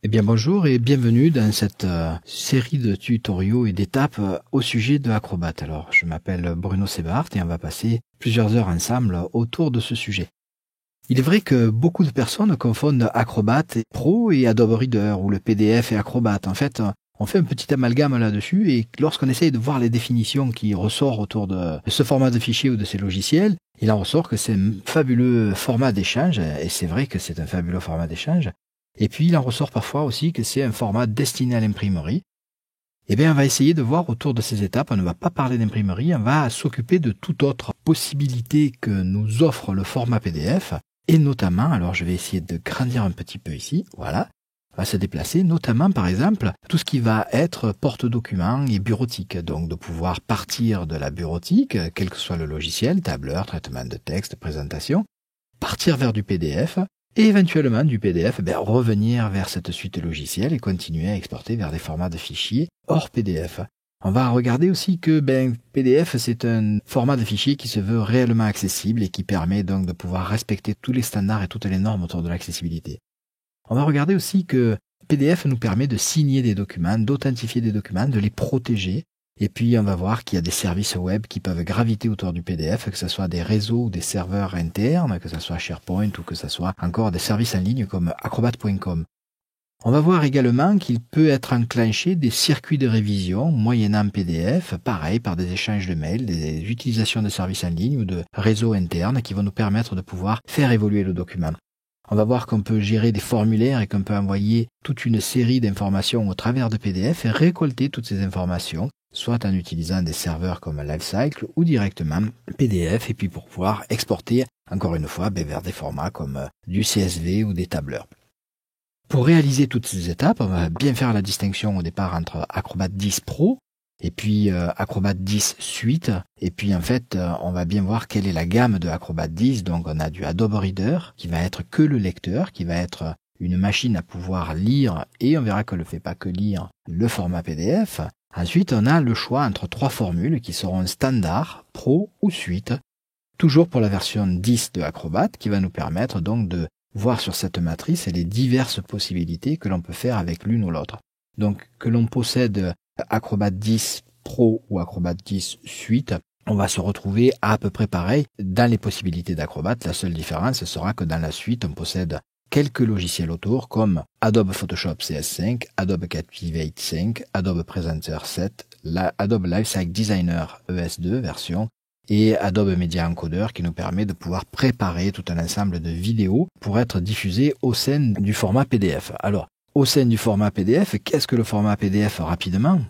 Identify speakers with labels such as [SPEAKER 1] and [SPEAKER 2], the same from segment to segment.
[SPEAKER 1] Eh bien bonjour et bienvenue dans cette série de tutoriaux et d'étapes au sujet de Acrobat. Alors je m'appelle Bruno Sebart et on va passer plusieurs heures ensemble autour de ce sujet. Il est vrai que beaucoup de personnes confondent Acrobat Pro et Adobe Reader ou le PDF et Acrobat. En fait, on fait un petit amalgame là-dessus et lorsqu'on essaye de voir les définitions qui ressortent autour de ce format de fichier ou de ces logiciels, il en ressort que c'est un fabuleux format d'échange et c'est vrai que c'est un fabuleux format d'échange. Et puis, il en ressort parfois aussi que c'est un format destiné à l'imprimerie. Eh bien, on va essayer de voir autour de ces étapes. On ne va pas parler d'imprimerie, on va s'occuper de toute autre possibilité que nous offre le format PDF. Et notamment, alors je vais essayer de grandir un petit peu ici, voilà, on va se déplacer, notamment par exemple, tout ce qui va être porte-document et bureautique. Donc de pouvoir partir de la bureautique, quel que soit le logiciel, tableur, traitement de texte, présentation, partir vers du PDF, et éventuellement du PDF, revenir vers cette suite logicielle et continuer à exporter vers des formats de fichiers hors PDF. On va regarder aussi que PDF, c'est un format de fichier qui se veut réellement accessible et qui permet donc de pouvoir respecter tous les standards et toutes les normes autour de l'accessibilité. On va regarder aussi que PDF nous permet de signer des documents, d'authentifier des documents, de les protéger. Et puis, on va voir qu'il y a des services web qui peuvent graviter autour du PDF, que ce soit des réseaux ou des serveurs internes, que ce soit SharePoint ou que ce soit encore des services en ligne comme acrobat.com. On va voir également qu'il peut être enclenché des circuits de révision moyennant PDF, pareil par des échanges de mails, des utilisations de services en ligne ou de réseaux internes qui vont nous permettre de pouvoir faire évoluer le document. On va voir qu'on peut gérer des formulaires et qu'on peut envoyer toute une série d'informations au travers de PDF et récolter toutes ces informations, soit en utilisant des serveurs comme LiveCycle ou directement PDF, et puis pour pouvoir exporter, encore une fois, vers des formats comme du CSV ou des tableurs. Pour réaliser toutes ces étapes, on va bien faire la distinction au départ entre Acrobat 10 Pro et puis Acrobat 10 Suite. Et puis en fait, on va bien voir quelle est la gamme de Acrobat 10. Donc on a du Adobe Reader qui va être que le lecteur, qui va être une machine à pouvoir lire, et on verra qu'on ne fait pas que lire le format PDF. Ensuite, on a le choix entre trois formules qui seront standard, Pro ou Suite, toujours pour la version 10 de Acrobat, qui va nous permettre donc de voir sur cette matrice les diverses possibilités que l'on peut faire avec l'une ou l'autre. Donc, que l'on possède Acrobat 10 Pro ou Acrobat 10 Suite, on va se retrouver à peu près pareil dans les possibilités d'Acrobat. La seule différence sera que dans la suite, on possède quelques logiciels autour comme Adobe Photoshop CS5, Adobe Captivate 5, Adobe Presenter 7, Adobe Lifecycle Designer ES2 version et Adobe Media Encoder qui nous permet de pouvoir préparer tout un ensemble de vidéos pour être diffusées au sein du format PDF. Alors, au sein du format PDF, qu'est-ce que le format PDF rapidement ?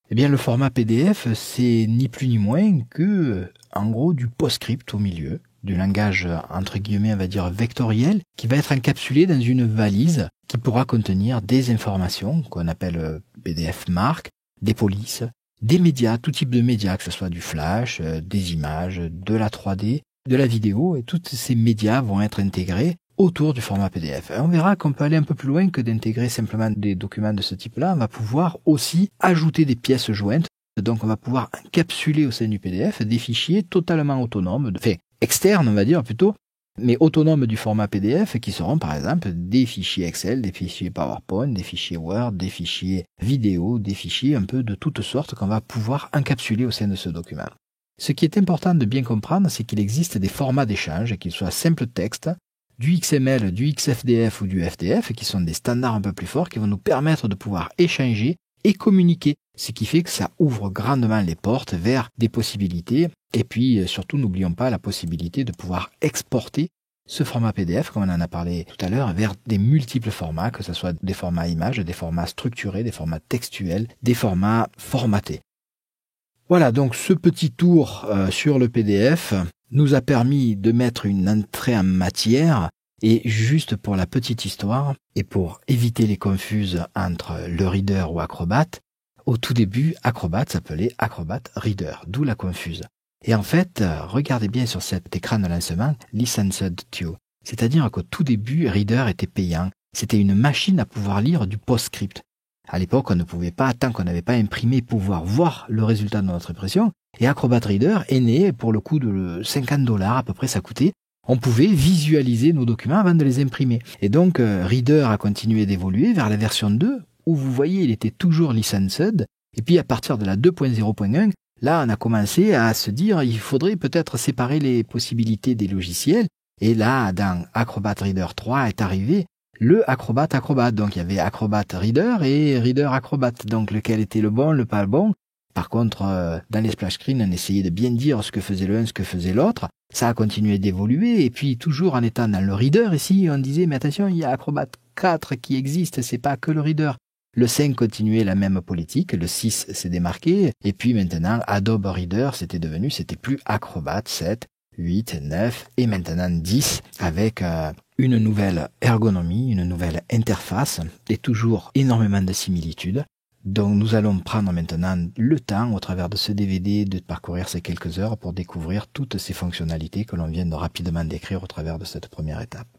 [SPEAKER 1] Eh bien, le format PDF, c'est ni plus ni moins que, en gros, du PostScript au milieu, du langage, entre guillemets, on va dire vectoriel, qui va être encapsulé dans une valise qui pourra contenir des informations qu'on appelle PDF marque, des polices, des médias, tout type de médias, que ce soit du flash, des images, de la 3D, de la vidéo, et tous ces médias vont être intégrés autour du format PDF. Et on verra qu'on peut aller un peu plus loin que d'intégrer simplement des documents de ce type-là. On va pouvoir aussi ajouter des pièces jointes. Donc on va pouvoir encapsuler au sein du PDF des fichiers totalement autonomes, externes on va dire plutôt, mais autonomes du format PDF, qui seront par exemple des fichiers Excel, des fichiers PowerPoint, des fichiers Word, des fichiers vidéo, des fichiers un peu de toutes sortes qu'on va pouvoir encapsuler au sein de ce document. Ce qui est important de bien comprendre, c'est qu'il existe des formats d'échange, qu'ils soient simple texte, du XML, du XFDF ou du FDF, qui sont des standards un peu plus forts, qui vont nous permettre de pouvoir échanger et communiquer, ce qui fait que ça ouvre grandement les portes vers des possibilités. Et puis surtout, n'oublions pas la possibilité de pouvoir exporter ce format PDF, comme on en a parlé tout à l'heure, vers des multiples formats, que ce soit des formats images, des formats structurés, des formats textuels, des formats formatés. Voilà, donc ce petit tour sur le PDF nous a permis de mettre une entrée en matière. Et juste pour la petite histoire, et pour éviter les confuses entre le Reader ou Acrobat, au tout début, Acrobat s'appelait Acrobat Reader, d'où la confuse. Et en fait, regardez bien sur cet écran de lancement, Licensed to. C'est-à-dire qu'au tout début, Reader était payant. C'était une machine à pouvoir lire du PostScript. À l'époque, on ne pouvait pas, tant qu'on n'avait pas imprimé, pouvoir voir le résultat de notre impression. Et Acrobat Reader est né pour le coût de $50 à peu près, ça coûtait, on pouvait visualiser nos documents avant de les imprimer. Et donc, Reader a continué d'évoluer vers la version 2, où vous voyez, il était toujours licensed. Et puis, à partir de la 2.0.1, là, on a commencé à se dire, il faudrait peut-être séparer les possibilités des logiciels. Et là, dans Acrobat Reader 3 est arrivé le Acrobat. Donc, il y avait Acrobat Reader et Reader Acrobat. Donc, lequel était le bon, le pas le bon. Par contre, dans les splash screens, on essayait de bien dire ce que faisait l'un, ce que faisait l'autre. Ça a continué d'évoluer. Et puis, toujours en étant dans le Reader, ici, on disait, mais attention, il y a Acrobat 4 qui existe, c'est pas que le Reader. Le 5 continuait la même politique, le 6 s'est démarqué. Et puis maintenant, Adobe Reader, c'était plus Acrobat 7, 8, 9 et maintenant 10 avec une nouvelle ergonomie, une nouvelle interface et toujours énormément de similitudes. Donc nous allons prendre maintenant le temps au travers de ce DVD de parcourir ces quelques heures pour découvrir toutes ces fonctionnalités que l'on vient de rapidement décrire au travers de cette première étape.